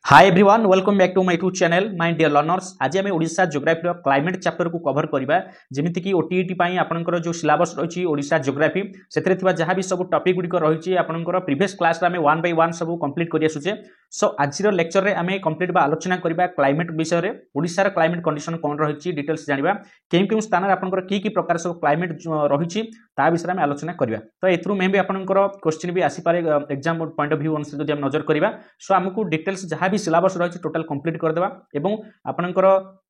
Hi everyone welcome back to my YouTube channel my dear learners. आज आम Odisha geography climate chapter को cover करबा जेमिति कि ओटीईटी पई आपनकर जो सिलेबस रही ओडिशा जियोग्राफी सेतरे थिबा जहां भी सब टॉपिक गुडी रही आपनकर प्रीवियस क्लास रे आम 1 बाय 1 सब कंप्लीट करि आसुचे। सो आजिर लेक्चर रे आम कंप्लीट बा आलोचना करबा क्लाइमेट विषय रे ओडिशा रे क्लाइमेट कंडीशन कोन रही डिटेल्स जानिबा केम स्थान रे आपनकर की प्रकार सब क्लाइमेट रही ता विषय आम आलोचना करबा। तो एथरु मे भी आपनकर क्वेश्चन भी आसी पारे एग्जाम पॉइंट ऑफ व्यू अनुसार जदि हम नजर करबा। सो हमकु डिटेल्स जहां भी सिलेबस रही टोटल कंप्लीट करदेवा एवं आपनकर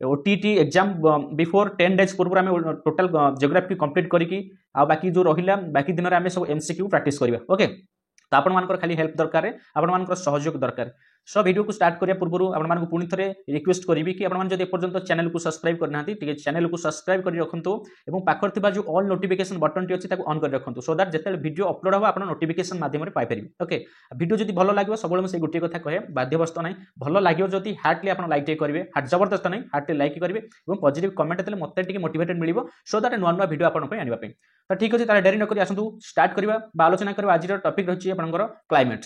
ओटीटी एग्जाम बिफोर 10 डेज पूर्व आम टोटल जियोग्राफी कंप्लीट करिकी आ बाकी जो रहिला बाकी दिन रे आम सब एमसीक्यू प्रैक्टिस करबा। ओके, तो आपण मानकर खाली हेल्प दरकार आपण मानकर सहयोग दरकार। सो वीडियो को स्टार्ट करिया पूर्व आपण मानक पुणी थरे रिक्वेस्ट करिवि कि आपण मान जदि एपर्यंत चैनल को सब्सक्राइब करना ठीक चैनल को सब्सक्राइब करि रखंतु एवं पाखर थिबा जो ऑल नोटिफिकेशन बटन टी अछि ताको ऑन करि रखंतु सो दैट जेते वीडियो अपलोड हो आपण नोटिफिकेशन माध्यम रे पाइ परिबि। ओके, वीडियो जदि भलो लागियो सबले म से गुटी कथा कहे बाध्यवस्त नै भलो लागियो जदि हार्टली आपण लाइक टे करिवे हार्ट जबरदस्त नै हार्टली लाइक करिवे एवं पॉजिटिव कमेंट देले मते टिके मोटिवेटेड मिलिबो सो दैट नुवा नुवा वीडियो आपण पय आनिबा पय। तो ठीक अछि ताले डेरी न करि आसंतु स्टार्ट करबा बा आलोचना करबा। आज टॉपिक रछि आपनकर क्लाइमेट।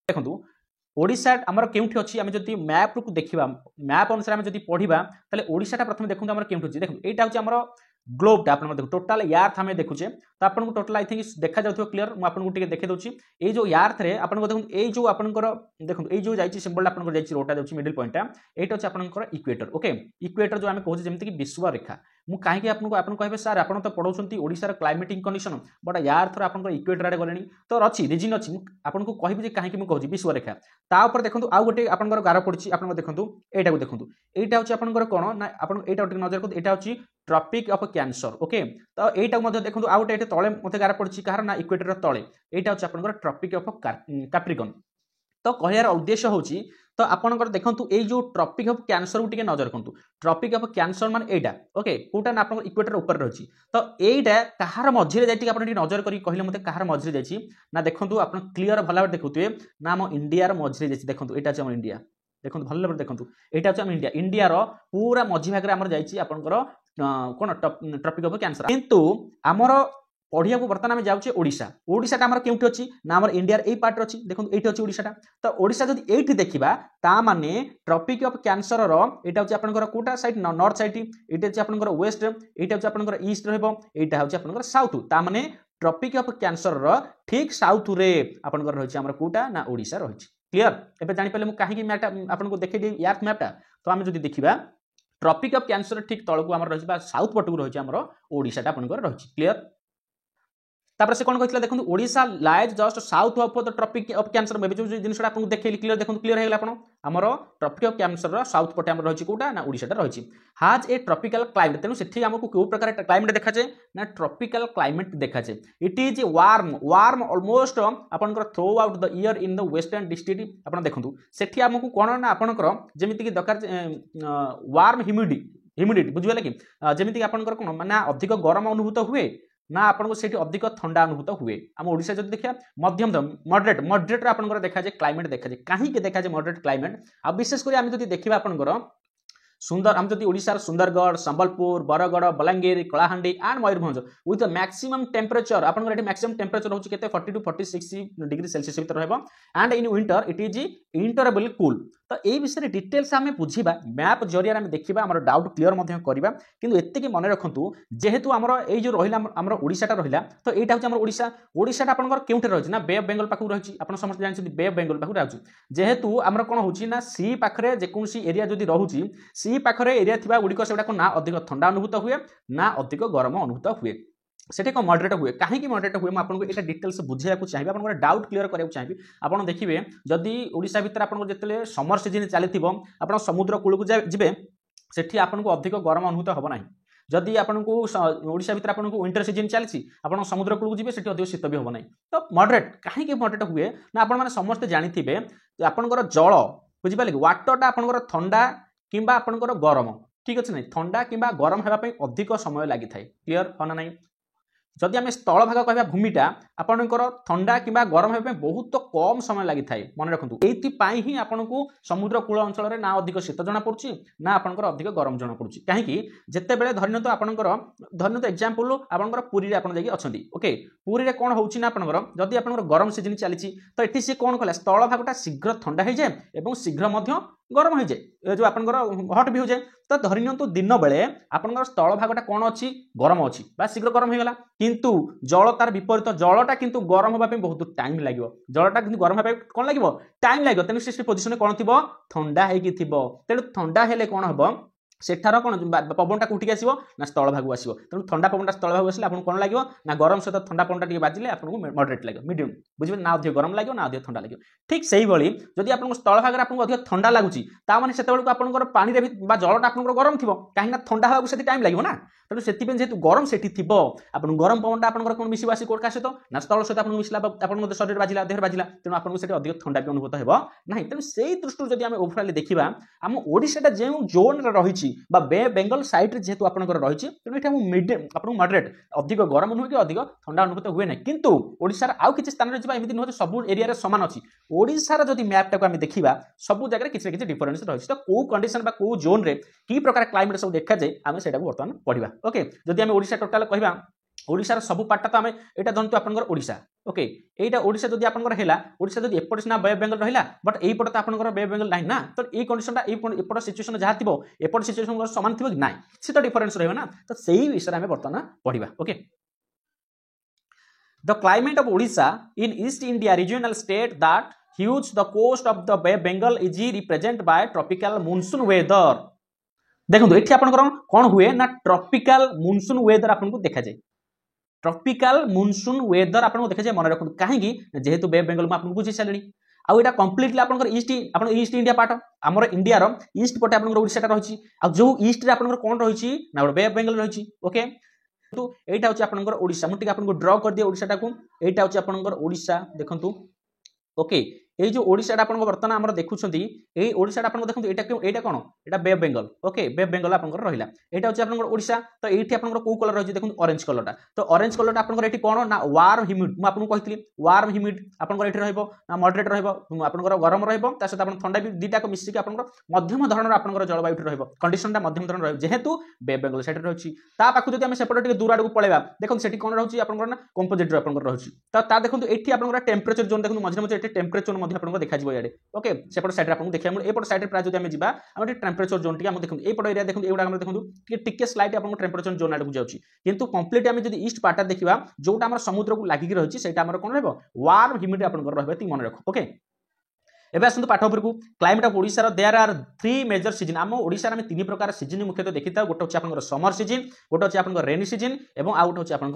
देखंतु ओडिशा आमर केउठी अछि आमे जदि मैप को देखिबा मैप अनुसार आमे जदि पढिबा ताले ओडिशाटा प्रथम देखंतु आमर केउठी अछि। देखंतु एटा अछि आमर ग्लोब टा आपण देखो टोटल यार्थ हमें देखुचे तो आपन को टोटल आई थिंक देखा जाउथो क्लियर मु आपन को टिके देखे दोछि ए जो यार्थ रे आपन को देखो ए जो आपन को देखो ए जो जाइछि सिंबल आपन को जाइछि रोटा जाउछि मिडिल पॉइंट टा एटा अछि आपन को इक्वेटर। ओके, इक्वेटर जो आमे कहउछि जेमति कि विश्व रेखा मु काहे कि आपन कहबे सर आपन तो पढौछंती ओडिसा रे क्लाइमेटिक कंडीशन बट यार्थ रे आपन को इक्वेटर आडे गलेनी तो अछि रीजन अछि आपन को कहबे जे काहे कि मु कहउछि विश्व रेखा ता ऊपर देखंतु आ गोटे आपन को गारो पड़छि आपन को देखंतु एटा को देखंतु एटा अछि आपन को कोन ना आपन एटा टिके नजर को एटा अछि ट्रॉपिक ऑफ कैंसर। ओके, तो एटा मध्ये देखंतु आ गोटे तळे मते गारा पड़छि कार ना इक्वेटर तळे एटा अछि आपन को ट्रॉपिक ऑफ कैप्रिकॉर्न। तो कहयार उद्देश्य होछि तो आपनकर देखंतु ए जो ट्रॉपिक ऑफ कैंसर टिके नजर करंतु ट्रॉपिक ऑफ कैंसर मान एटा। ओके, कोटा ना आपन इक्वेटर ऊपर रहछि तो एटा कहार मझिरे जाय टिके आपन टिके नजर करी कहले मते कहार मझिरे जायछि ना देखंतु आपन क्लियर भला देखुतुए ना हम इंडिया रो मझिरे जायछि। देखंतु एटा अछि हम इंडिया देखंतु भल लेबर देखंतु एटा अछि हम इंडिया इंडिया रो पूरा मझि भाग रे हमर जायछि आपनकर कोन ट्रॉपिक ऑफ कैंसर किंतु हमर पढ़िया को बर्तमान में जाउछे ओडिशा ओडिशाटा हमर केउठी अछि ना हमर इंडिया रे ए पार्ट रे अछि। देखंतु एठी अछि ओडिशाटा तो ओडिशा जदि एठी देखिबा ता माने ट्रॉपिक ऑफ कैंसर रो एटा अछि आपनकर कोटा साइड नॉर्थ साइड एटा अछि आपनकर वेस्ट एटा अछि आपनकर ईस्ट रहबो एटा अछि आपनकर साउथ ता माने ट्रॉपिक ऑफ कैंसर रो ठीक साउथ रे आपनकर रहिछि हमर कोटा ना ओडिशा रहिछि। क्लियर एबे जानि पले मु काहे कि मैटा आपनको देखै दे यार्थ मैपटा तो हम जदि देखिबा ट्रॉपिक ऑफ कैंसर ठीक तळकु हमर रहिछि बा साउथ पटकु रहिछि हमर ओडिशाटा आपनकर रहिछि। क्लियर तापर से कोन कहितला देखंतु Odisha lies just south of the Tropic of Cancer मे जो जिनसटा आपन देखैली क्लियर देखंतु क्लियर हेगला आपन हमर ट्रॉपिक ऑफ कैंसर रो साउथ पटे हमर रहिछि कोटा ना ओडिशाटा रहिछि हाज ए ट्रॉपिकल क्लाइमेट। तेनु सेठी हमकु को प्रकार क्लाइमेट देखा छै ना ट्रॉपिकल क्लाइमेट देखा छै। इट इज वार्म ऑलमोस्ट आपनकर through out the year in the western district आपन देखंतु सेठी हमकु कोन ना आपनकर जेमिति कि दरकार वार्म ह्यूमिडिटी बुझिबा कि जेमिति कि आपनकर कोन माने अधिक गरम अनुभूत हुए ना आपन सेठी अधिक ठंडा अनुभूत हुए। आम ओडिशा जदि देखिया मध्यम मॉडरेट आपनकर देखा जे क्लाइमेट देखा जे काहे के देखा जे मॉडरेट क्लाइमेट आ विशेष करी आम जदि देखिबा आपनकर सुंदर आम जदि Odisha Sundargarh Sambalpur Bargarh Balangir Kalahandi and Mayurbhanj with maximum temperature आपनकर एठी मैक्सिमम टेम्परेचर होछि केते 40 टू 46 डिग्री सेल्सियस भीतर रहबो and in winter it is tolerably cool. तो ए विषय डिटेल्स आम बुझा मैप जरिया आम देखा आम डाउट क्लियर करवा किंतु एतिक मन रखु जेहेतु आमर यो रहा आमर ओडिशाटा रहा तो यहाँ हूँ ओडिशा ओडिशाटा आपंकर केउठे रही ना बे ऑफ बेंगल पाखु रही आप समस्त जानते बे ऑफ बेंगल पाखु रही जेहेतु आमर कौन होना सी पाखे जेकोसी एरिया जदि रोचे सी पाखे एरिया थी गुड़िक से ना अधिक ठंडा अनुभूत हुए ना अधिक गरम अनुभूत हुए सेठी को मॉडरेट हुए कहीं मॉडरेट हुए आपको ये डिटेल्स बुझाइया चाहिए आप डाउट क्लियर कराया चाहिए। आप देखिए जदि ओडिशा भितर आपको जिते समर सीजन चली आप समुद्र कूल को जी सेठी आपको अधिक गरम अनुभूत हम ना जदि आपको ओडिशा भितर आपको विंटर सीजन चलती आप समुद्र कूल को जी से अधिक शीत भी हम ना। तो मॉडरेट कहीं मॉडरेट हुए ना आप समस्ते जानी आपंकर जल बुझिपारे वाटरटा आपंकर ठंडा किंबा आपंकर गरम ठीक अच्छे ना ठंडा किंबा गरम होगापी अधिक समय लगी था। क्लियर हाँ ना नहीं जदि आम स्थल भाग कह भूमिटा आपंकर ठंडा कि गरम होगा बहुत कम समय लगी था मन रखु ये ही आपन को समुद्र कूल अंचल ना अधिक शीत जना पड़ी ना आपंकर अधिक गरम जना पड़ी कहीं जिते बड़े धरन तो आपंकर धरन तो एग्जांपल आपंकर पुरी आप अच्छा ओके पुरी में कौन होना आपंकर जदि आपंकर गरम सीजन चली तो ये सी कौन कला स्थल भागटा शीघ्र ठंडा हो जाए और शीघ्र गरम हो जाए जो आपंकर हट भी हो जाए तो धरी नियंतु दिन बेले आपंकर स्थल भागटा कौन अच्छी गरम अच्छी बा शीघ्र गरम हो गला किंतु जल तार विपरीत जलटा किंतु गरम होगा बहुत टाइम लगे जलटा कि गरम होगा कौन लगे टाइम लगे तेणु से पोजिशन कौन थी ठंडा होगी तेणु ठंडा हेले कौन हम सेठार कौन पवनटा कौटिक आसो ना स्थल भाग आसो तेणु ठंडा पवनटा स्थल भाग आसले आपको कौन लगे ना गरम सहित ठंडा पवनटा टी बाजिले आपको मॉडरेट लगे मीडियम बुझे ना अधिक गरम लगे ना अधिक ठंडा लगे ठीक से ही भाई जदि आपको स्थल भाग आपको अधिक ठंडा लगुच ताने से आपंकर पानी जलटा आप गरम थी कहीं ठंडा होगा से टाइम लगे ना तेणु से जेहतु गरम से आप गरम पवनटा आप कौन मिस आस कोर्ट सहित ना स्थल सहित आपको मिसला आप शरीर बाजिला देह बाजिला तेणु आपको अधिक ठंडा भी अनुभूत हो ना तेणु से दृष्टि जब आम ओवरअल देखा आम ओडिशा जो जोन रही बे बेंगल साइड जेहेतु आपंकर रही तेणु ये मीडियम आपको मॉडरेट अधिक गरम नुहे कि अधिक ठंडा अनुभूत हुए ना किंतु ओडिशार आउ किसी स्थान में एमती नुहे सब एरिया सामान अच्छी ओडिशार जदि मैपटा को आम देखा सब जगह किसी किसी डिफरेन्स रही तो कौ कंडीशन कौ जोन रे कि प्रकार क्लाइमेट सब देखा जाए आम से बर्तमान पढ़ा ओके जदि आम ओडिशा टोटाल कहवा ओडिशार सब पार्टा तो आम यहाँ जानते आपंकर ओडिशा ओके एटा ओडिशा जदि आपंकर हैला ओडिशा जदि एपट सिना बे बेंगल रहिला बट एई पट तो आपंकर बे बेंगल नाही ना तो ए कंडीशनटा एपट सिचुएशन जहाँ थिबो एपट सिचुएशन समान थिबो कि नाही से तो डिफरेंस रहबो ना तो सेही विषय आम बर्तमान पढ़िबा okay the climate of Odisha in east India regional state that hugs the coast of the Bay Bengal is represent by tropical monsoon weather देखो ये आपंकर कौन हुए ना ट्रॉपिकल मॉनसून वेदर आपको देखा जाए ट्रॉपिकल मॉनसून वेदर आपको देखा जाए मन रखु कहीं जेहेतु बे बेंगल में आपको बुझी सारे आउ यहाँ कम्प्लीटली आपंकर ईस्ट इंडिया पार्ट आमर इंडिया ईस्ट पटे आप ओडिशा रही जो ईस्ट रे आपंकर कौन रही ना बे बेंगल रही ओके तो यहाँ हूँ आपंकर ओडिशा मुझे आपको ड्र कर दिए ओडिशा को यहाँ हूँ आपंकर ओडिशा देखंतु ओके ये जो ओडिशा आप बर्तमान आम देखुं ये ओडिशा आप देखो यहाँ कौन यहाँ बे बेंगल ओके बे बेंगल आप रहा यहाँ हूँ आप ओडिशा तो ये आपको कौ कलर रही देखो ऑरेंज कलरटा तो ऑरेंज कलर आपको ये कौन ना वार्म ह्यूमिड मुझे कही वार्म ह्यूमिड आपको ये ना मॉडरेट रहा गरम रहा सहित आप ठंडा भी दुटा मिसिक आप मध्यम धरण आप जलवायु रहा कंडीशन मध्यम धरण रहा जेहेतु बे बेंगल साइड रही पाखु जब सेपटे दूर आड़ को पलैया देखो से कौन रही आप कंपोजिट रही तो देखो ये आप टेम्परेचर जोन देखो मझे मझे टेम्परेचर आपको देखा इे ओके सेपट साइड आपको देखा एपट साइड प्राय जब आम टेम्परेचर जोन टी देखो एपट एरिया देखो ये देखो टिके स्लाइट आपको टेम्परेचर जोन आड़ को जाऊँगी किंतु कंप्लीट आम जब ईस्ट पार्टा देखा जोटा आम समुद्र को लगिक रही है कौन रहा वार्म ह्यूमिड आप मन रख ओके एबे आसतु पाठ उपरकू climate of Odisha there are 3 major season आम ओडिशा में 3 प्रकार सीजन मुख्यतः देखि था गोटे आपन समर सीजन गोटे अच्छे आपन रेनी सीजन एवं आउट होचे आपन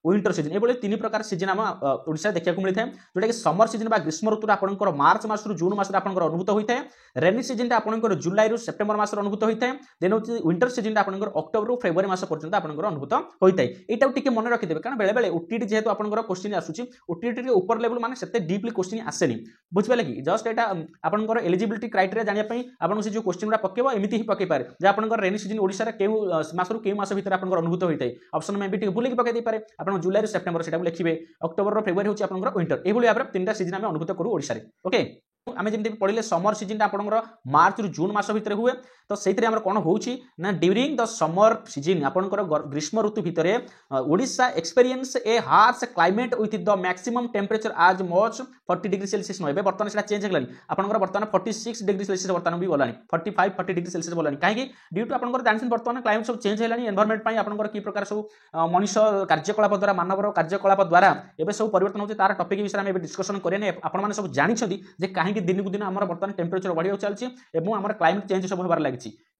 विंटर सीजन ए 3 प्रकार सीजन आम ओडिशा देखा मिलता है जोटा कि समर सीजन बा ग्रीष्म ऋतु आपन मार्च मास जून मास आपन अनुभूत होता है रेनी सीजन आपन जुलाई रु सेप्टेम्बर मास अनुभूत होता है देन होचे विंटर सीजन आपन अक्टोबर रु फेब्रुआरी मास पर्यंत आपन अनुभूत होता है एटा टिके मन रखिदेबे कारण बेले बेले ओटीटी जेहेतु आपन क्वेश्चन आसुची ओटीटी ऊपर लेवल माने सेते डीपली क्वेश्चन आसेनी बुझिबे कि जस्ट एटा आपनकर एलिजिबिलिटी क्राइटेरिया जानिया पई आपन से जो क्वेश्चन गुडा पकेबो एमिति ही पके पारे जे आपनकर रेनी सीजन ओडिसा रे केउ मास रु केउ मास भीतर आपनकर अनुभूत होइतै ऑप्शन में भी ठीक भूल के पके दे पारे आपन जुलाई रे सेप्टेम्बर सेटा लिखिबे अक्टोबर रो फेब्रुआरी होची आपनकर विंटर ए भली भाबरे तीनटा सीजन हम अनुभूत करू ओडिसा रे ओके आम जमी पढ़ले समर सीजन आपंकर मार्च रु जून मास भितर हुए तो से कौन होना ड्यूरिंग द समर सीजन आपंकर ग्रीष्म ऋतु भितर Odisha experience A harsh climate with the maximum temperature आज मच 40 डिग्री सेल्सियस नो बर्तमान से चेंज होगा आपंकर बर्तमान 46 डिग्री सेल्सियस बर्तमान भी गलानी 45-40 डिग्री सेल्सियस गलानी कहीं ड्यू टू आपंकर जानते बर्तमान क्लाइमेट सब चेंज होगा एनवायरमेंट आपंकर कि प्रकार सब मनीष कार्यकलाप द्वारा मानवर कार्यकलाप द्वारा एवं सब परिवर्तन होती तार टपिक विषय में डिस्कसन करें आपने सब जानते दिन को दिन आम बर्तमान टेम्परेचर बढ़िया चलती और क्लाइमेट चेंज सब होबार लगी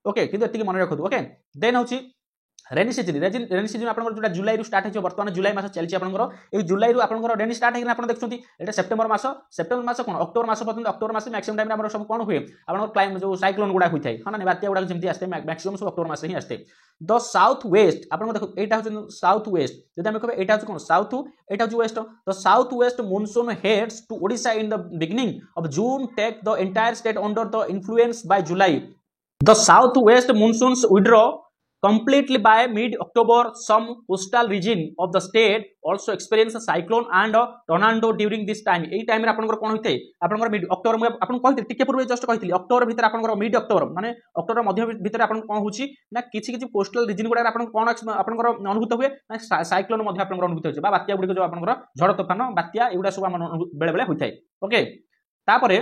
ओके किंतु मन रखु ओके देन हूँ रेनी सीजन आपन जो जुलाई स्टार्ट हो बर्तमान जुलाई मास चलती आपंकर जुलाई आपंकर रेनी स्टार्ट होगा आप देखते ये सेप्टेम्बर मास कौन अक्टोबर मास पर्यटन अक्टोबर मास मैक्सिमम टाइम सब कौन हुए आप क्लाइमेट जो साइक्लोन गुड़ा होता है हाँ बात्या गुड़ा जमी आसते मैक्सिमम सब अक्टोबर मास ही आसते द साउथ वेस्ट आप देखो यहाँ हूँ साउथ वेस्ट जब कह यहाँ हूँ कौन साउथ यहाँ हूँ west the south west monsoon heads to Odisha in the beginning of June take the entire state under the influence by July the south west monsoons withdraw completely by mid October some coastal region of the state also experience a cyclone and a tornado during this time ei time रे आपनकर कोन होइते आपनकर mid October में आपन कहिते टिके पूर्व just कहितली October भीतर आपनकर मिड अक्टोबर माने अक्टोबर मध्य भीतर आपन कोन होची ना किछि कोस्टल रीजन गुडा आपन कोन आपनकर अनुभूत हुए ना साइक्लोन मध्य आपनकर अनुभूत होची बा बात्या गुडी जो आपनकर झड़ तूफान बात्या एगुडा सब बेले बेले होइथाय ओके तापरे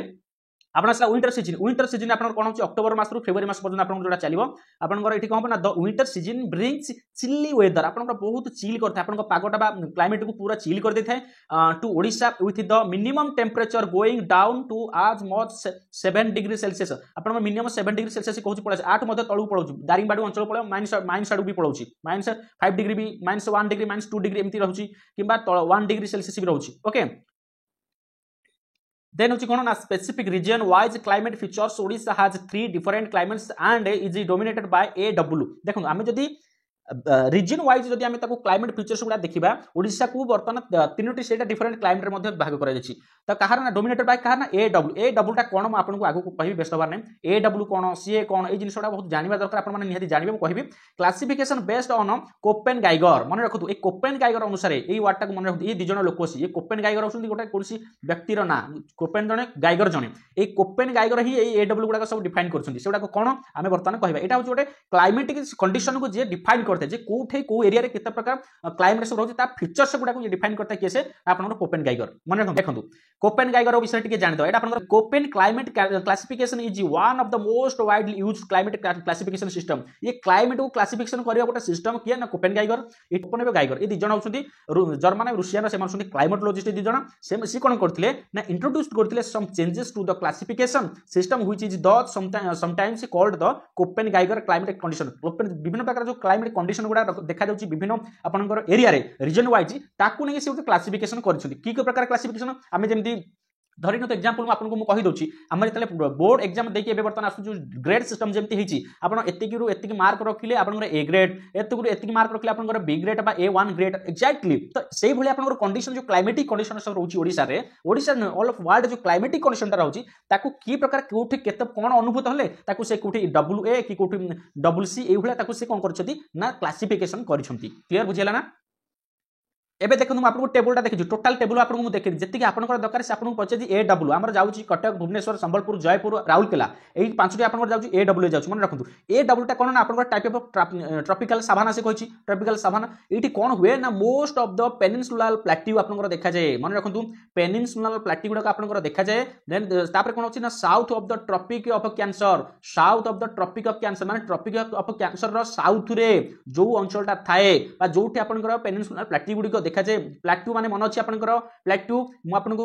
आपन असला विंटर सीजन आपन कोन होची अक्टोबर मास रु फेब्रुआरी मास पर्यंत आपन जोडा चलिबो आपनकर एठी कोन ना the winter season brings chilly weather आपन बहुत चिल करथे आपन पागोटा बा क्लाइमेट को पूरा चिल कर देथाय to Odisha with the minimum temperature going down to as much 7 degree Celsius आपन मिनिमम 7 डिग्री सेल्सियस कहूची पळे 8 मध्ये तळु पळौची दारिंगबाडी अंचल पळे माइनस आडू भी पळौची -5 डिग्री भी -1 डिग्री -2 डिग्री एमती रहउची किबा 1 डिग्री सेल्सियस भी रहउची ओके Then होची कोन ना specific region wise climate features Odisha has 3 different climates and is dominated by AW देखो आमे जदी रीजन वाइज जदी आमे ताको क्लाइमेट फीचर्स गुडा देखिबा ओडिसा को वर्तमान तीनोटी सेटा डिफरेंट क्लाइमेट मध्ये भाग करा जाछि त कहार ना डोमिनेटेड बाय कहार ना एडब्ल्यू टा कोन म आपन को आगु को कहिबे बेस्ट बार नै एडब्ल्यू कोन सीए कोन ए जिनिसटा बहुत जानिबा दरकार आपन माने निहाती जानिबे कहिबे क्लासिफिकेशन बेस्ड ऑन कोपेनगाइगर मन रखतु ए कोपेनगाइगर अनुसार ए वर्ड टा को मन रखतु ए दि जण लोकसी ए कोपेनगाइगर होसुंदी गोटा कोनसी व्यक्ति रो ना कोपेन जणे गाइगर जणे ए कोपेनगाइगर ही ए एडब्ल्यू गुडा सब डिफाइन करछुंदी सेटा को कोन आमे वर्तमान कहिबा एटा होची गोटे क्लाइमेटिक कंडीशन को जे डिफाइन करते जे कोठे को एरिया रे केते प्रकार क्लाइमेट सब रहउची ता फीचर्स गुडा को डिफाइन करता केसे आपन कोपेनगाइगर मन रखतु देखंतु कोपेनगाइगर विषय टिके जानि दो एटा आपन Koppen climate classification is one of the most widely used climate classification system ये क्लाइमेट को क्लासिफिकेशन करिया गोटे सिस्टम किया ना कोपेनगाइगर ए कोपेनगाइगर ए दि जण होउछंती जर्मन और रूसिया से मानसुंती क्लाइमेटोलॉजिस्ट दि जण से सी कोन करथिले ना इंट्रोड्यूस करथिले some changes to the classification system which is the sometimes called the Koppen Geiger climate condition विभिन्न प्रकार जो क्लाइमेट कंडीशन गुडा देखा जाउची विभिन्न आपनकर एरिया रे रीजन वाइज ताकू नै से क्लासिफिकेशन करछंती की प्रकार क्लासिफिकेशन आमे जेमती धरि न तो एग्जांपल आपन को कहि दोची हमर तले बोर्ड एग्जाम देकी एबे वर्तमान आसु जो ग्रेड सिस्टम जेमती हिची आपन एतिकी रु एतिकी मार्क रखिले आपन ए ग्रेड एतिकी रु एतिकी मार्क रखिले आपन बी ग्रेड बा A1 ग्रेड एक्जेक्टली तो सेही भली आपन कंडीशन जो क्लाइमेटिक कंडीशन सब रहउची ओडिसा ऑल ऑफ वर्ल्ड जो क्लाइमेटिक कंडीशन ता रहउची ताकू की प्रकार कोठी केते कोन अनुभूत हले ताकू से कोठी WA की कोठी WC एही भली ताकू से कोन करछथि ना क्लासिफिकेशन करछथि क्लियर बुझिला ना एबे देखो हम आपको टेबल टा देखि टोटल टेबल आपको मु देखि जति कि आपन दरकार से आपन पचे एडब्ल्यू हमर जाउची कटक भुवनेश्वर संबलपुर जयपुर राउरकेला एई पांचटी आपन जाउची एडब्ल्यू जाउची मन रखंतु एडब्ल्यू टा कोन ना आपन टाइप ऑफ ट्रॉपिकल सावाना से कहछि ट्रॉपिकल सावाना एठी कोन हुए ना most of the peninsular plateau आपन देखा जाय मन रखंतु पेनिनसुलर प्लेट्यू गुडा आपन देखा जाय देन तापर कोन होछि ना south of the Tropic of Cancer south of the Tropic of Cancer माने ट्रॉपिक ऑफ कैंसर रो साउथ रे जो अंचलटा थाए बा जोठी आपन पेनिनसुलर प्लेट्यू गुडी देखा जाए प्लेट्यू माने मन अछि आपनकर प्लेट्यू मु आपनको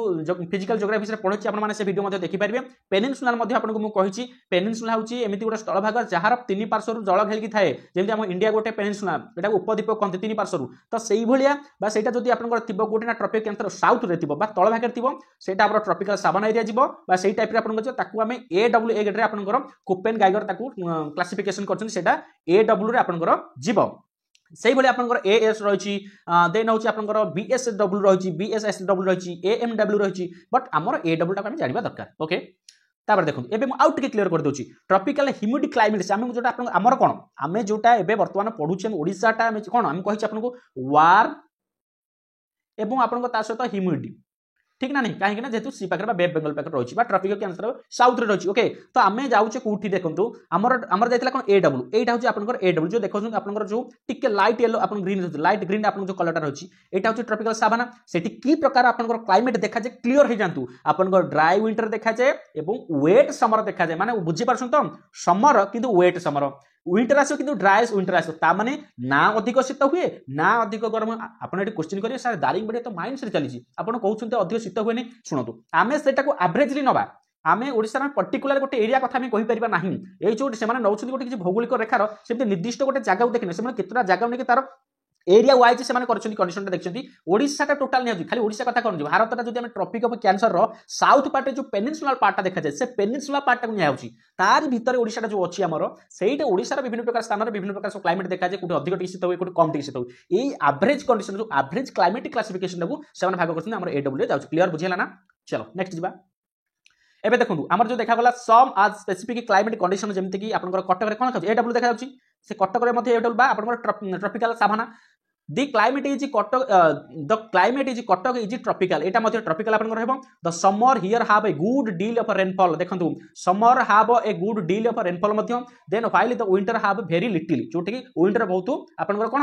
फिजिकल ज्योग्राफी से पढछि आपन माने से वीडियो मध्ये देखि परिबे पेनिनसुलर मध्ये आपनको मु कहिछि पेनिनसुला होछि एमिति गोटे स्थल भाग जहार तीन पार्श्व जळ घेलकी थाए जेमति हम इंडिया गोटे पेनिनसुला एटा उपद्वीप कंति तीन पार्श्व तो सेही भलिया बा सेटा जदी आपनकर थिबो गोटे ना ट्रॉपिक कैंसर साउथ रे थिबो बा तळ भाग रे थिबो सेटा आपन ट्रॉपिकल सावाना एरिया जिवो बा सेही टाइप रे आपनकर ताकू हमें AWA ग्रेड रे आपनकर कोपेनगाइगर ताकू क्लासिफिकेशन करछन सेटा AW रे आपनकर जिवो सेही भली आपनकर AS रहिछि देन होछि आपनकर BSW रहिछि BSSW रहिछि AMW रहिछि बट हमर AW टा हम जानिबा दरकार ओके तापर देखो एबे मु आउट के क्लियर कर दोछि ट्रॉपिकल ह्यूमिडिक क्लाइमेट से हम जोटा आपन हमर कोन हमें जोटा एबे वर्तमान पढुछन ओडिसा टा हम कोन हम कहिछि आपन को वार एवं आपन को ता सहित ह्यूमिडिटी ठीक ना नहीं कहीं ना जेतु सी पाकर बा वेब बेंगल पाकर रहिछि बा ट्रॉपिकल कैंसर साउथ रे रहिछि ओके तो आमे जाउचे कोठी देखंतु हमर जाइतला कोन AW एटा होछि आपनकर AW जो देखछन आपनकर जो टिके लाइट येलो आपन ग्रीन लाइट ग्रीन आपन जो कलर टा रहिछि एटा होछि ट्रॉपिकल सावाना सेठी की प्रकार आपनकर क्लाइमेट देखा जे क्लियर हे जानतु आपनकर ड्राई विंटर देखा जे एवं वेट समर देखा जे माने बुझी परछन तो समर किंतु वेट समर विंटर आसो किंतु ड्राई विंटर आसो ता माने ना अधिक शीत हुए ना अधिक गरम आपन एटी क्वेश्चन करिए सर दारिंगबाडी तो माइनस रे चलीछि आपन कहउछन्ते अधिक शीत हुए नै सुनतु आमे सेटा को एवरेजली नबा आमे ओडिसा में पर्टिकुलर गोटे एरिया कथा में कहि परिबा नाही एई जो से माने नउछन्ते गोटे किछि भौगोलिक रेखार सेमते निर्दिष्ट गोटे जागा देखिने से माने केतरा जागा ने तार एरिया वाइज से माने करछन्ती कंडीशन टा देखछन्ती ओडिसा टा टोटल नै खाली ओडिसा कथा करन भारत टा जदि हम ट्रॉपिक ऑफ कैंसर रो साउथ पार्ट जो पेनिनसुलर पार्ट टा देखा जाय से पेनिनसुलर पार्ट टा को नियाउची तार भीतर ओडिसा टा जो अछि हमर सेहीटा ओडिसा रो विभिन्न प्रकार स्थान रे विभिन्न प्रकार सो क्लाइमेट देखा जाय कुटे अधिक टिक शीत होय कुटे कम टिक शीत होय एई एवरेज कंडीशन जो एवरेज क्लाइमेटिक क्लासिफिकेशन को से माने भाग करछन्ती हमर AW जाउची क्लियर बुझियला ना चलो नेक्स्ट जिबा एबे देखंतु हमर जो देखा गला सम आज स्पेसिफिक क्लाइमेट कंडीशन जेमति कि आपनकर कटक रे कोन खाउची AW देखा जाउची से कटक रे मध्ये ए डब्ल्यू बा आपनकर tropical साभाना The climate is Kotak is tropical. एटा मध्ये tropical आपन रहबो. The summer here have a good deal of rainfall. देखंतु summer have a good deal of rainfall मध्ये. Then while the winter have very little. जोठी कि winter बहुत आपन कोन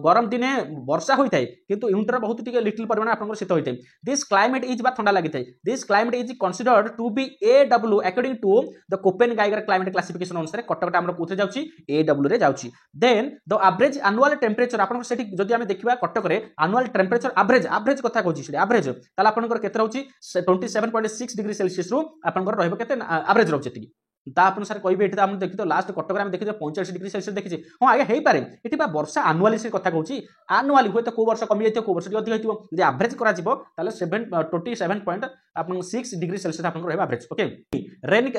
गरम दिने वर्षा होई थाए किंतु winter बहुत टिके little परिमाण आपन शीत होई थाए. This climate is बा ठंडा लागि थाए. This climate is considered to be AW according to the Köppen-Geiger climate classification अनुसार कटक टा हमर कोथे जाउची AW रे जाउची. Then the average annual temperature आपन सेठी जदि आमे देखिबा कटक रे एनुअल टेम्परेचर एवरेज कथा कहूची से एवरेज ताला आपनकर केते रहउची 27.6 डिग्री सेल्सियस रु आपनकर रहबो केते एवरेज रहउची एतिकी ता अपन सर कहबे एठी हम देखि तो लास्ट कटक रे हम देखि 45 डिग्री सेल्सियस देखि हां आगे हेई पारे एठी बा वर्षा एनुअली से कथा कहूची एनुअली होय तो को वर्ष कमी जाइतो को वर्ष अधिक होइतो जे एवरेज करा जिवो ताले 27.6 डिग्री सेल्सियस आपनकर रहबा एवरेज ओके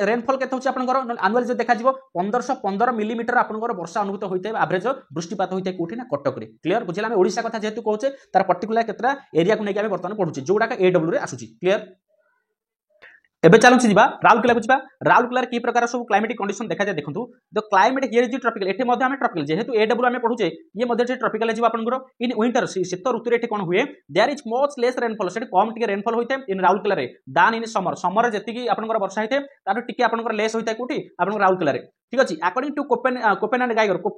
रेनफॉल केते होची आपनकर एनुअली जे देखा जिवो 1515 मिलीमीटर आपनकर वर्षा अनुभूत होइते एवरेज वृष्टिपात होइते कोठी ना कटक रे क्लियर बुझिला हम ओडिसा कथा जेतु कहूचे तार पर्टिकुलर केतरा एरिया को नेके हम वर्तमान पढुचे जोडा का एडब्ल्यू रे आसुची क्लियर एबे चलु छिबा राउरकेला बुझबा राउरकेला की प्रकार सब क्लाइमेटिक कंडीशन देखा जाय देखंतु the climate here is tropical एठी मध्ये हम ट्रॉपिकल जेहेतु एडब्ल्यू हम पढुचे ये मध्ये जे ट्रॉपिकल जिबा आपनकर इन विंटर शीत ऋतु रे एठी कोन हुए there is much less rainfall सेठी कम टिके रेनफॉल होइते इन राउरकेला रे दान इन समर जेति की आपनकर वर्षा होइते तार टिके आपनकर लेस होइते कोठी आपनकर राउरकेला रे ठीक अछि according to Koppen and Geiger को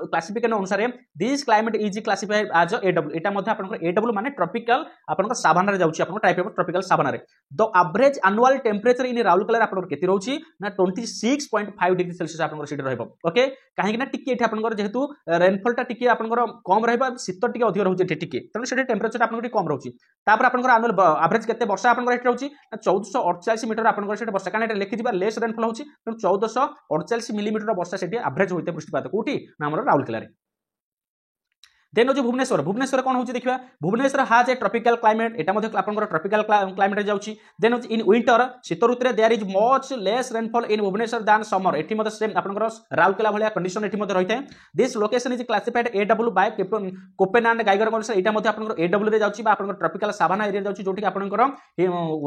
क्लासिफिकेशन अनुसार this climate is classified as AW एटा मध्ये आपनकर एडब्ल्यू माने ट्रॉपिकल आपनकर साभाना रे जाउची आपनकर टाइप ऑफ ट्रॉपिकल साभाना रे the average annual temperature in Rourkela आपनकर केति रहउची ना 26.5 डिग्री सेल्सियस आपनकर सिटी रहबो ओके काहे कि ना टिके एठी आपनकर जेहेतु रेनफॉल टा टिके आपनकर कम रहबा शीत टिके अधिक रहउची एठी टिके तने सेठी टेम्परेचर आपनकर कम रहउची तापर आपनकर एनुअल एवरेज केते वर्षा आपनकर एठी रहउची 1448 मीटर आपनकर सेठी वर्षा काने लिखि दिबा लेस रेनफॉल होउची 1448 मिलीमीटर वर्षा सेठी एवरेज होइते वृष्टिपात कोठी ना हमर राउरकेला रे देन जो भुवनेश्वर कोन होची देखिबा भुवनेश्वर हाज ए ट्रॉपिकल क्लाइमेट एटा मध्ये आपनकर ट्रॉपिकल क्लाइमेट रे जाउची देन इन विंटर शीत ऋतु रे there is much less rainfall in Bhubaneswar दान समर एठी मध्ये सेम आपनकर राउरकेला भलिया कंडीशन एठी मध्ये रहिते this location is classified AW by Koppen and Geiger अनुसार एटा मध्ये आपनकर एडब्ल्यू रे जाउची बा आपनकर ट्रॉपिकल साभाना एरिया जाउची जोठी आपनकर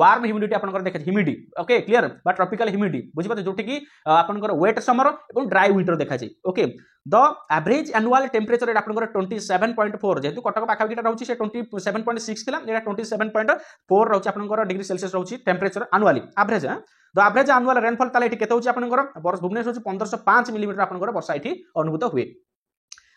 वार्म ह्यूमिडिटी आपनकर देखे ह्यूमिडिटी ओके क्लियर बा ट्रॉपिकल ह्यूमिडिटी बुझिबा जोठी की आपनकर वेट समर एवं ड्राई विंटर देखा जाय okay the average annual temperature एटा आपनकर 27.4 जेतु कटक पाखा किटा रहउची से 27.6 थिला एटा 27.4 रहउची आपनकर डिग्री सेल्सियस रहउची temperature annually average the average annual rainfall ताले एठी केते होची आपनकर भुवनेश्वर 1505 मिलीमीटर आपनकर वर्षा एठी अनुभूत हुए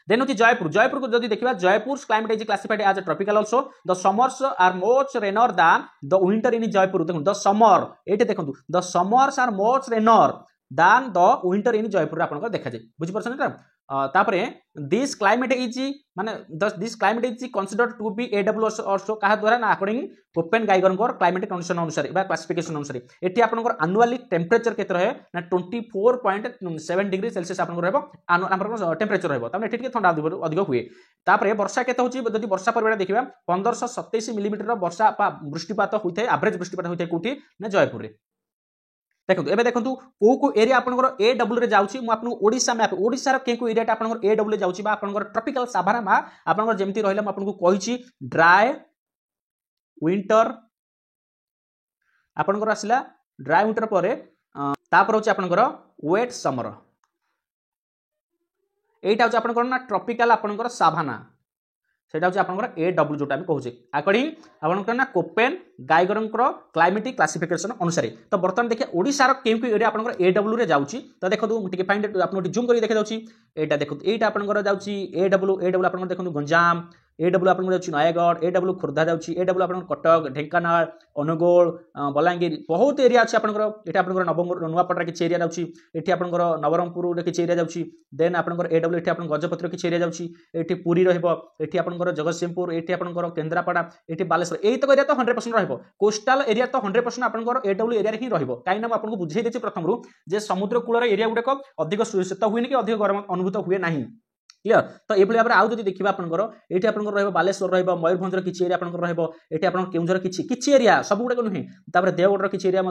देन होची जयपुर को जदी देखिबा Jaipur climate is classified as tropical also the summers are much rainier than the winter in Jaipur देखु द समर एठी देखंतु the summers are much rainier than the winter in Jaipur आपनकर देखा जाय बुझि परछन एटा तापरे दिस क्लाइमेट इज माने this climate is considered to be AW also कहा द्वारा ना according Koppen Geiger climatic condition अनुसार बा क्लासिफिकेशन अनुसार एठी आपनकर एनुअली टेम्परेचर केते रहे ना 24.7 डिग्री सेल्सियस आपनकर रहबो आपनकर टेम्परेचर रहबो तने एठी के ठंडा अधिक हुए तापरे वर्षा केते होची जदी वर्षा परिमाण देखिबा 1527 मिलीमीटर वर्षा वृष्टिपात होइथे एवरेज वृष्टिपात होइथे कोठी ना जयपुर रे देखंतु एबे देखंतु को एरिया आपनकर एडब्ल्यू रे जाउची मु आपन ओडिसा मैप ओडिसा रो केको एरिया टा आपनकर एडब्ल्यू रे जाउची बा आपनकर ट्रॉपिकल साभाना मा आपनकर जेमति रहिला म आपनको कहिची ड्राई विंटर आपनकर आसिला ड्राई विंटर परे तापर होची आपनकर वेट समर एटा होची आपनकर ना ट्रॉपिकल आपनकर साभाना सेटा होची आपनकर एडब्ल्यू जोटा हम कहूचे अकॉर्डिंग आपनकर ना कोपेन गाइगर क्लाइमेटिक क्लासिफिकेशन अनुसार तो बर्तमान देखिए ओडिसा रो केउ एरिया आपनकर एडब्ल्यू रे जाउची तो देखो टिके फाइंड आपन जूम करी देखे जाउची एटा देखो एटा आपनकर जाउची एडब्ल्यू आपनकर देखो गंजाम एडब्ल्यू आपन जाउची नयागढ़ एडब्ल्यू खुर्दा जाउची एडब्ल्यू आपन कटक ढेंकानाल अनुगोल बलांगीर बहुत एरिया अछि आपनकर एटा आपनकर नवंबर नुआपटरा किछि एरिया जाउची एठी आपनकर नवरंगपुर रे किछि एरिया जाउची देन आपनकर एडब्ल्यू एठी आपन गजपति किछि एरिया जाउची एठी पुरी रहबो एठी आपनकर जगतसिंहपुर एठी आपनकर केंद्रापड़ा एठी बालेश्वर एही तो एरिया तो 100% रहबो कोस्टल एरिया तो 100% आपनकर एडब्ल्यू एरिया रे ही रहबो काई ना आपनको बुझाई देछि प्रथम रु जे समुद्र कूल रे एरिया गुडे को अधिक शीत हुइनी कि अधिक गरम अनुभूत हुए नाही क्लियर तो ये भाई आउ जब देखा आपंकर ये आपंकर बालेश्वर मयूरभंजर किसी एरिया आपंकर ये आप केउझर किसी एरिया सब गुड़ाक नुहे देवगढ़ किसी एरिया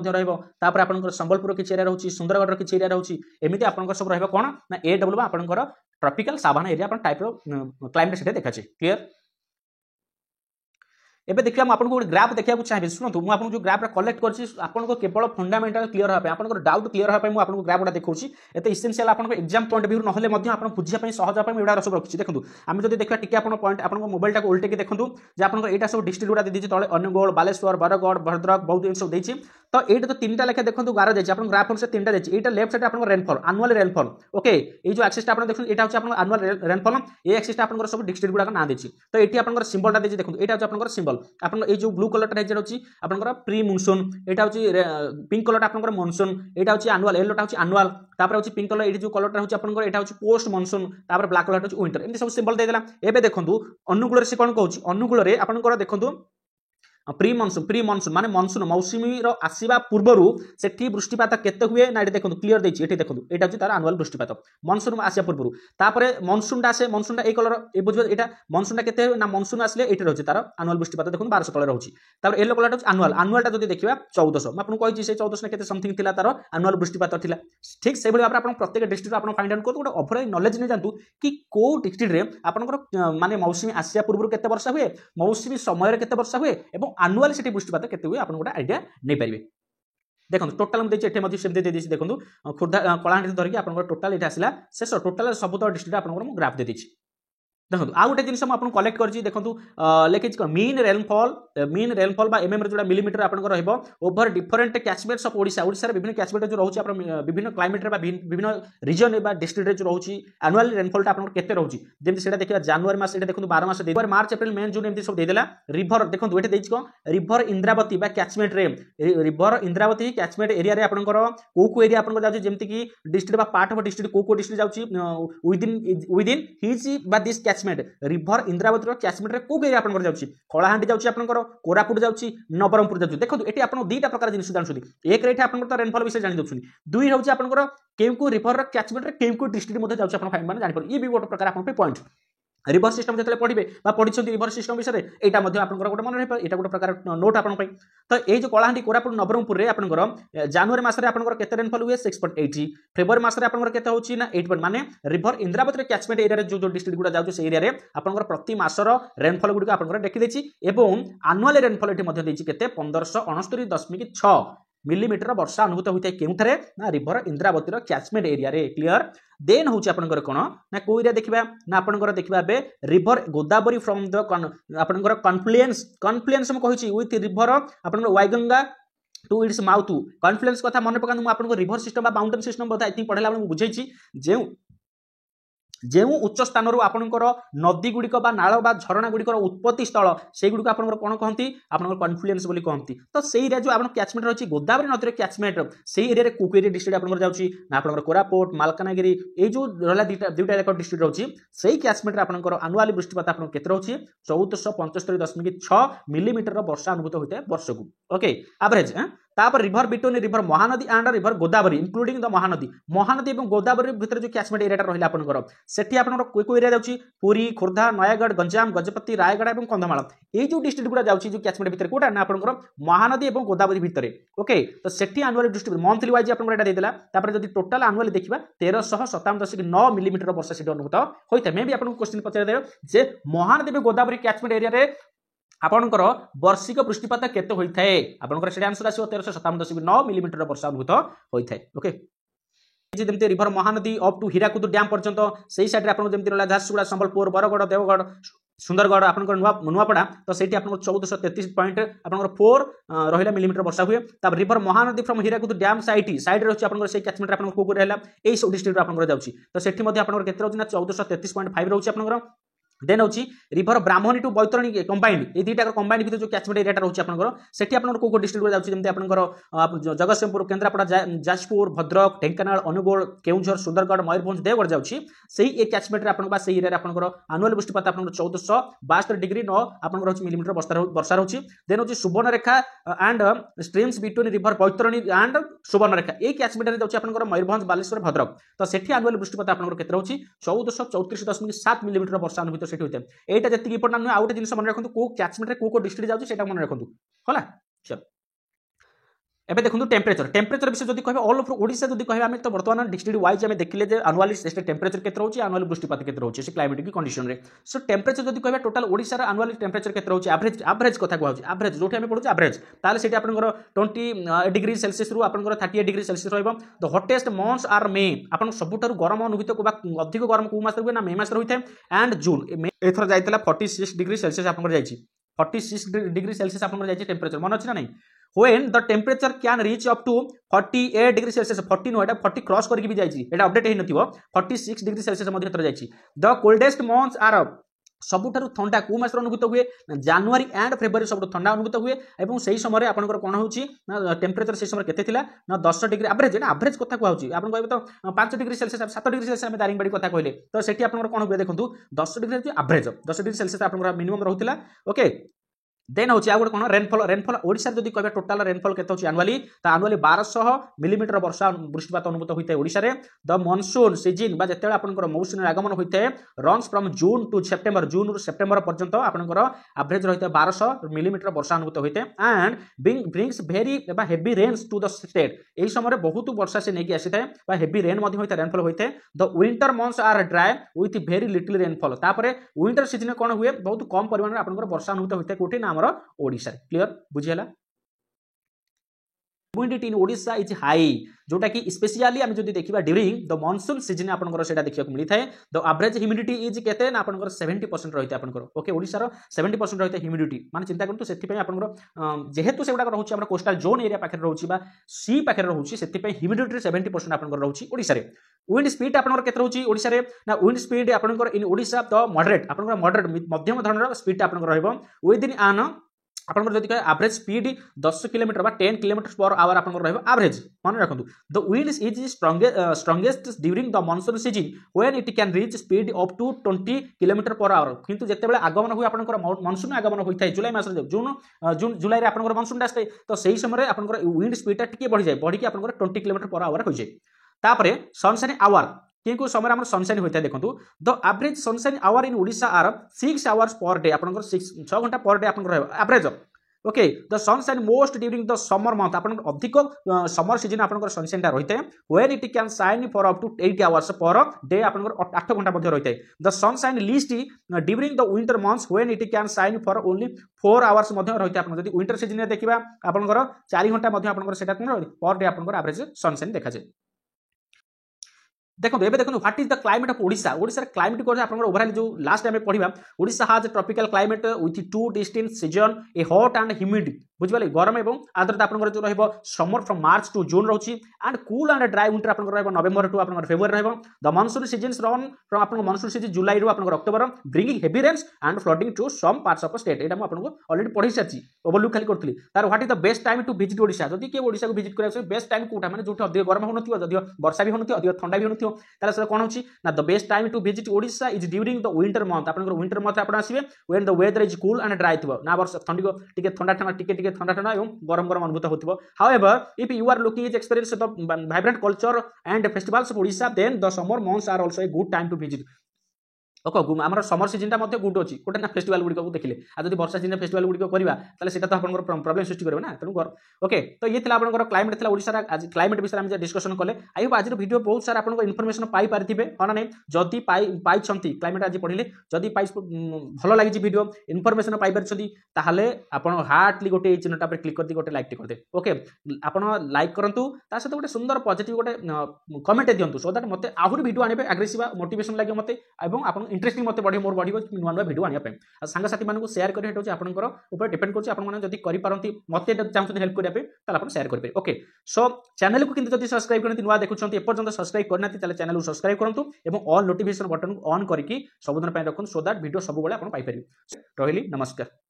आपंकर संबलपुर किसी एरिया रोचे सुंदरगढ़ किसी एरिया रोचे एमती आपंकर सब रहा कौन ना एडब्ल्यू आपंकर ट्रॉपिकल साभाना एरिया टाइप क्लाइमेट से देखा क्लियर एबे देखिए हम आपको गोटे ग्राफ देखा चाहिए शुणु मुझे आपको जो ग्राफ कलेक्ट कर केवल फंडामेंटाल क्लियर हाँ आप डाउट क्लियर हाँ मुझे आपको ग्राफ गुड़ा देखा एत इसेंशियल आप एग्जाम पॉइंट व्यू ना आप बुझापी सहज एवं सब रखी देखो आम जो देखा टी पॉइंट आप मोबाइल को उल्टे देखो आपको यहाँ सब डिस्ट्रिक्ट गुड़ा दी तले अनुगोल बालेश्वर बरगढ़ भद्रक बहुत सब देती तो ये तो 3टा लेखा देखो गार जाइए आप ग्राफ से 3टा देखिए यहाँ लेफ्ट साइड आप रेनफॉल आनुअल रेनफॉल ओके ये जो एक्सिस आप देखते यहाँ हूँ आनुअल रेनफॉल ये एक्सिस आप सब डिस्ट्रिक्ट गुड़ा ना देती तो ये आप सिंबलटा देखिए देखो यहाँ हूँ आप सिंबल आप जो ब्लू कलर रही आपंकर प्री मुनसून यहाँ हूँ पिंक कलर आप मनसून यहाँ हूँ आनुअल येलोटा हूँ आनुअल तापर हूँ पिंक कलर ये जो कलर हूँ आप यहाँ हूँ पोस्ट मनसून तापर ब्लैक कलर हूँ विंटर एमती सब सिंबल देदेला एबे देखो अनुकूल से कौन कहूँ अनुकूल आपंकर देखो प्री मनसून माने मनसून मौसुमी आसवा पूर्व से वृष्टिपात केते हुए ना देखो क्लियर देखिए देखो यहाँ हूँ तार आनुअल वृष्टिपात मनसून आसा पूर्व तापर मनसूनटा आसे मनसूनटा ये कलर ये बुझे यहाँ मनसूनटा केते ना मनसून आसले ये रही तार आनुअल वृष्टिपात देखो 1200 तले रही तापर येलो कलर आनुअल आनुअलटा जो देखा 1400 मैं आपको कही 1400 केते समथिंग थिला तार आनुअल वृष्टिपात थिला ठीक से भाव में प्रत्येक डिस्ट्रिक्ट आप फाइंड आउट करूँ गोटे ओभरऑल नॉलेज नहीं जानतु कि को डिस्ट्रिक्ट रे आपनकर माने मौसुमी आसिया पूर्व केते वर्षा हुए मौसुमी समय केते वर्षा हुए एवं आनुअल से वृष्टिपात केते हुए आप गोटे आइडिया नहीं पारे देखो टोटाल मुझे देखो खोर्धा कलाहांडी धरिकी आप टोटाल ये आसला शेष टोटाल सब डिस्ट्रिक्ट आप ग्राफ दे देखो आउ गोटे जिन आपको कलेक्ट कर देखो लिखी मीन रेनफॉल एमएम जो मिलीमीटर आपको over different catchments of Odisha Odisha विभिन्न कैचमेंट जो रोचे विभिन्न क्लाइमेट विभिन्न रीजन डिस्ट्रिक्ट जो रोचे एनुअल रेनफॉल आपको केते रोचे जमी से देखा जनवरी मास देखो 12 मास मार्च एप्रिल मे जून एमती सब देदेला रिभर देखो ये देखिए कौन river Indravati catchment river Indravati catchment area आपंकर को एरिया आपको जाऊँगी जमीक डिस्ट्रिक्ट पार्ट ऑफ डिस्ट्रिक्ट को डिस्ट्रिक्ट जाऊँगी within his this catchment river Indravati catchment रे को एरिया आपन जाउची कलाहांडी जाउची आपनकर कोरापुट जाउची नवरंगपुर जाउची देखो एटी आपन दुईटा प्रकार जिनिस जानुछथि एक रेट आपन तो रेनफॉल विषय जानि दउछथि दुई होउची आपनकर केमको रिभर कैचमेंट रे केमको डिस्ट्रिक्ट मध्ये जाउची आपन फाइन माने जानि पर ई भी गोटे प्रकार आपन पे पॉइंट रिभर सिस्टम जो पढ़े पढ़ी रिभर सिस्टम विषय में यहाँ गोटे मन रही यहाँ गोटे प्रकार नोट आप तो ये जो कलाहांडी कोरापुट नवरंगपुर में आपंकर जनवरी मासरे आपंकर केते रेनफॉल हुए 6.80 फेब्रुआरी मासरे आपंकर केते होची ना 8 माने रिभर इंद्रावती कैचमेंट एरिया जो डिस्ट्रिक्ट गुड़ा जाउछ से एरिया रे आपंकर प्रति मासर रेनफॉल गुडी आपंकर देखि देछि एवं एनुअल रेनफॉल एठी मध्ये देछि केते 1569.6 मिलीमीटर वर्षा अनुभूत होता है केउथरे ना रिभर इंद्रावती कैचमेंट एरिया रे क्लियर देन होची आपनकर कोन ना को एरिया देखिबा ना आपनकर देखिबा बे रिभर गोदावरी फ्रॉम द आपनकर कॉन्फ्लुएंस हम कहिछि विथ रिभर आपनकर वाईगंगा टू इट्स माउथ कॉन्फ्लुएंस कथा मन पकान मु आपनकर रिभर सिस्टम बा माउंटेन सिस्टम बता आई थिंक पढला हम बुझैछि जो उच्च स्थान आपंकर नदी गुड़िक नाल झरणा गुड़िकर उत्पत्ति स्थल से गुड़िक आप कौन कहती आप कॉन्फ्लुएंस बोली कहती तो से एरिया जो आप कैचमेंट रही गोदावरी नदी कैचमेंट से एरिया कुक एरिया डिस्ट्रिक्ट आप जाऊँगी ना आप कोरापुट मालकानगिरी ये जो रहा दुईटा जाक डिस्ट्रिक्ट रही से कैचमेंट आपंकर आनुअल वृष्टिपात आप केते रही 1475.6 मिलीमीटर वर्षा अनुभूत होता है वर्ष को ओके एवरेज तापर river between river Mahanadi and river Godavari including the Mahanadi और गोदावरी भितर जो कैचमेंट एरिया रहा आपंकर सेठी आपन को एरिया जाउची पुरी खोर्धा नयागढ़ गंजाम गजपति रायगढ़ और कंधमाल ये जो डिस्ट्रिक्ट गुड़ा जाउची जो कैचमेंट भितर कोटा ना आपनकर महानदी और गोदावरी भितर ओके तो सेठी एनुअल डिस्ट्रिक्ट मंथली वाइज आपन एटा देदेला तापर जदी टोटल एनुअल देखिबा 1357.9 मिलीमीटर वर्षा सेठी अनुभूत होइता मे भी आपन क्वेश्चन पचार दे जे महानदी और गोदावरी कैचमेंट एरिया रे आपनकर वार्षिक वृष्टिपात केते होइथा है आपनकर सेटा आंसर आसीबो 1357.9 मिलीमीटर वर्षा अनुभूत होइथा है ओके जमी river Mahanadi up to Hirakud dam पर्यंत से सैड जमी रहा झारसुगुड़ा संबलपुर बरगढ़ देवगढ़ सुंदरगढ़ आपंकर नुआपड़ा तो से 1433 पॉइंट आपंकर 4 रहा मिलीमीटर वर्षा हुए तब river Mahanadi from Hirakud dam side रही आपंकर से कैचमेंट आपंकर को रहा यही सब डिस्ट्रिक्ट आपंकर जाउची तो सेठी मध्ये आपंकर केते रहउची ना 1433.5 रहउची आपंकर देन होची river Brahmani to Baitarani combined ये दुईटा कंबाइंड भीतर जो कैचमेंट एरिया रोचे आपंकर सेठी आपंकर को डिस्ट्रिक्ट जाउची जमते आपंकर जगतसिंहपुर केन्द्रापड़ा जाजपुर भद्रक ढेंकानाल अनुगोल केउंझर सुंदरगढ़ मयूरभंज देवगढ़ जाउची सेही ए कैचमेंट रे आपंकर से एरिया रे आपंकर एनुअल वृष्टिपात आपंकर 1472 डिग्री 9 आपंकर होची मिलीमीटर वर्षा रहउची देन होची Subarnarekha and streams between river Baitarani and Subarnarekha A catchment रे जाउची आपंकर मयूरभंज बालेश्वर भद्रक तो सेठी एनुअल वृष्टिपात आपंकर केते रहउची 1434.7 मिलीमीटर वर्षा अनुभूत सेठी होते एटा जति इंपोर्टेंट नु आउटे जिंस मन रखंतु को कैचमेंट रे को डिस्ट्रिक्ट जाउची सेटा मन रखंतु होला चल एबे देखो टेम्परेचर टेम्परेचर विषय जब कह ऑल ओवर ओडिशा जब कह तो बर्तमान डिस्ट्रिक्ट वाइज आम देखिले अनुआली टेम्परेचर केते रोचे अनुआली वृष्टिपात केते रोचे से क्लाइमेटिक कंडीशन रे सो टेम्परेचर जब कह टोटाल ओडिशा अनुआली टेम्परेचर केते रोचे एवरेज एवरेज कथा कहूँ एवरेज जो आम पढ़ू एवरेज ताले से आपनकर 20 डिग्री सेल्सियस रु आपनकर 38 डिग्री सेल्सियस रहइबो the hottest months are May आपन सबुठारु गरम अनुभूत को अधिक गरम को मास ना मे मास रही है एंड जून एथर जाइतला 46 डिग्री सेल्सियस आपनकर जाइछि 46 डिग्री सेल्सियस आपनकर जाइछि टेम्परेचर मन अछि ना नहीं when the temperature can reach up to 48 degree Celsius 40 नो एटा 40 क्रॉस करके भी जाइछि एटा अपडेट हे नथिबो 46 डिग्री सेल्सियस मध्ये एथर जाइछि द कोल्डेस्ट मंथ्स आर सबुठारु ठंडा को मास अनुभूत हुए जनवरी एंड फेब्रुआरी सबुठारु ठंडा अनुभूत हुए एवं सही समय आपनकर कोन होउछि ना टेम्परेचर से समय केते थिला ना 10 डिग्री एवरेज ना एवरेज कथा कहउछि आपन कहबे तो 5 डिग्री सेल्सियस 7 डिग्री सेल्सियस हम दारिंगबाडी कथा कहले तो सेठी आपनकर कोन हुए देखंतु 10 डिग्री एवरेज 10 डिग्री सेल्सियस आपनकर मिनिमम रहउतिला ओके देन हूँ आगे कौन रेनफॉल रेनफॉल ओडिशा जब कह टोटाल रेनफॉल के अनुआली तो अनुआली 1200 मिलीमीटर वर्षा वृष्टिपात अनुभूत होता है ओडिशा रे द मनसून सीजन बा जते आपनकर मौसुमी आगमन होता है runs from June to September June रु सेप्टेम्बर पर्यंत आपनकर एवरेज रही है 1200 मिलीमीटर वर्षा अनुभूत होता है and brings very heavy rains to the state यही समय बहुत वर्षा से नहीं आसी था हेवी रेन होता है रेनफॉल होता है the winter months are dry with very little rainfall तापर विंटर सीजन कौन हुए बहुत कम परिमाण में आपनकर वर्षा अनुभूत होता है कोठी ना हमर ओडिशा क्लियर बुझियला humidity in Odisha is high जोटा कि स्पेशली आम जब देखा ड्यूरिंग द मानसून सीजन आपनकर सेटा देखा मिलता है द एवरेज ह्यूमिडिटी इज केते ना आपनकर 70% रही है आपनकर ओके ओडिशा रो 70% रही है ह्यूमिडिटी माने चिंता करंतु सेति पय आपनकर जेहेतु सेगुडा रहउछि हमर कोस्टल जोन एरिया पाखे रहउछि बा सी पाखे रहउछि सेति पय ह्यूमिडिटी 70% आपनकर रहउछि ओडिशा रे विंड स्पीड आपनकर केते रहउछि ओडिशा रे ना विंड स्पीड आपनकर इन ओडिशा द मॉडरेट आपनकर मॉडरेट मध्यम धरणर स्पीड आपनकर रहइबो विद इन आन आपनकर जदि कहे एवरेज स्पीड 10 किलोमीटर बा 10 किलोमीटर पर आवर आपनकर रहइबो एवरेज मन रखंतु the wind is strongest during the monsoon season when it can reach speed up to 20 kilometre per hour किंतु जते बेले आगमन हुए आपनकर मानसून आगमन होइथाय जुलाई मास रे जून जुलाई रे आपनकर मानसून आस्ते तो सही समय रे आपनकर विंड स्पीड टा टिके बढ़ी जाय बढ़ी के आपनकर 20 किलोमीटर पर आवर होई जाय तापरे सनशाइन आवर किंकु समय आम सनशाइन होता है देखो the average sunshine hour in Odisha are 6 hours per day आपनकर 6 घंटा पर डे आपनकर average okay the sunshine most during the summer month आपन अधिक समर सीजन आपनकर सनशाइन टा रहिते when it can shine for up to 8 hours per day आपनकर 8 घंटा मध्ये रहिते the sunshine least during the winter months when it can shine for only 4 hours मध्ये रहिते आपन जदि विंटर सीजन रे देखिबा आपनकर 4 घंटा मध्ये आपनकर सेटा कोन पर डे आपनकर एवरेज सनशाइन देखा जाय देखो एबे देखो what is the climate of Odisha Odisha रे क्लाइमेट को आपन ओवरऑल जो लास्ट टाइम पढ़िबा Odisha has tropical climate with two distinct season a hot and humid बुझिबाले गरम एवं आर्द्रता आपन जो रहइबो summer from March to June रहउची and cool and dry winter आपन रहइबो नवेम्बर टू आपन फेब्रुआरी रहइबो the monsoon seasons run from आपन मानसून सीजन जुलाई रु आपन October bringing heavy rains and flooding to some parts of state एटा म आपन को ऑलरेडी पढ़ि साची ओवरलुक खाली करथली तार what is the best time to visit Odisha जदि के ओडिशा को विजिट करे बेस्ट टाइम कोटा माने जोठी अधिक गरम होनथियो जदि वर्षा भी होनथियो अधिक ठंडा भी होनथियो ताले से कोन होची ना the best time to visit Odisha is during the winter month आपन विंटर मंथ आपन आसीबे when the weather is cool and dry थिबो ना वर्ष ठंडी को टिके ठंडा ठंडा टिके ठंडा ठंडा एवं गरम गरम अनुभूत होतिबो however if you are looking is experience the vibrant culture and festivals of Odisha then the summer months are also a good time to visit okay आम समर सीजन टा गुड अच्छी गोटे ना फेस्टिवल गुड़िक देखिए आज जब वर्षा सीजन फेस्टिवल गुड़िक करवा ताले सेटा तो आपन प्रॉब्लम सृष्टि करे ना तेणु ओके तो ये आपन क्लाइमेट थी ओडिशा आज क्लाइमेट विषय में डिस्कशन कले आई होप आज वीडियो बहुत सारा आपन इनफॉरमेशन पाई पारिथिबे हाँ ना जदि पाई क्लाइमेट आज पढ़िले जदि भल लगी वीडियो इनफॉरमेशन पाई पारिछथि ताहले आपन हार्टली गोटे चिन्हटा पर क्लिक कर दी गोटे लाइक टे कर दे ओके आपन लाइक करंतु ता सहित गोटे सुंदर पॉजिटिव गोटे कमेंट दियंतु सो दैट मते आहुरी वीडियो आनिबे एग्रेसिव मोटिवेशन लागे मते एवं आपन इंटरेस्टिंग मते बढ़ी मोर बढ़ी नुआ नुआ वीडियो आने सांग साथी मानक शेयर करें हूँ आपंकर डिपेंड कर आपंती मत चाहते हेल्प करने आप शेयर करेंगे ओके सो चैनल को किंतु जब सब्सक्राइब करते नुआ देखुं एपर्तंत सब्सक्राइब करना चैनल को सब्सक्राइब करूँ और ऑल नोटिफिकेशन बटन को ऑन करके सबुदिन रखुन सो दैट वीडियो सब आप पाइपर रही नमस्कार।